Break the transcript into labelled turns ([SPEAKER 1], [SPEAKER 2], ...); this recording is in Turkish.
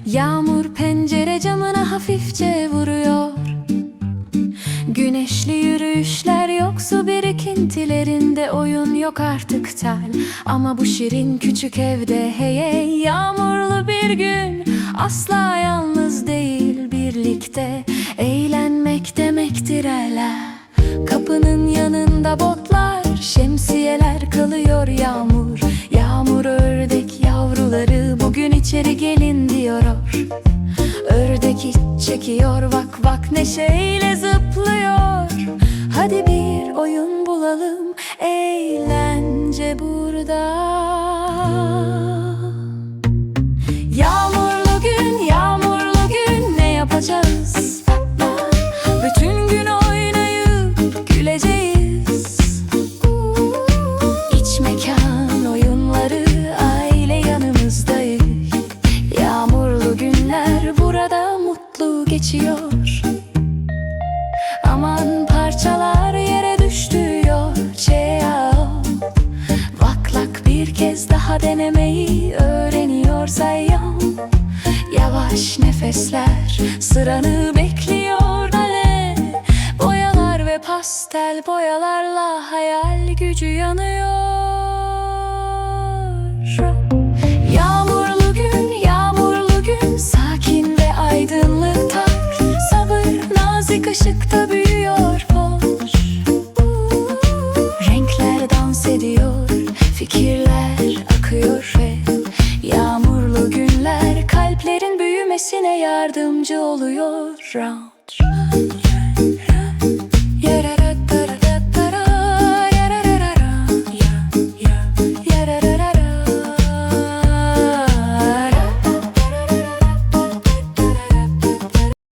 [SPEAKER 1] Yağmur pencere camına hafifçe vuruyor. Güneşli yürüyüşler yok, su birikintilerinde oyun yok artık tel. Ama bu şirin küçük evde hey hey, yağmurlu bir gün asla yalnız değil, birlikte eğlenmek demektir ela. Kapının yanında botlar, şemsiyeler kalıyor yağmur. Yağmur ördek yavruları bugün içeri gelin diyor. Ördek iç çekiyor, vak vak neşeyle zıplıyor. Hadi bir oyun bulalım, eğlence burada. Yağmurlu gün, yağmurlu gün ne yapacağız? Bütün gün oynayıp güleceğiz. İç mekan oyunları, aile yanımızdayız. Yağmurlu günler burada mutlu geçiyor. Aman parçalar yere düştüyor çeyao. Vaklak bir kez daha denemeyi öğreniyor sayam. Yavaş nefesler sıranı bekliyor ale. Boyalar ve pastel boyalarla hayal gücü yanıyor. Yağmurlu gün, yağmurlu gün, sakin ve aydınlıkta. Sabır nazik ışıkta büyüyor boş. Renkler dans ediyor, fikirler akıyor ve yağmurlu günler kalplerin büyümesine yardımcı oluyor.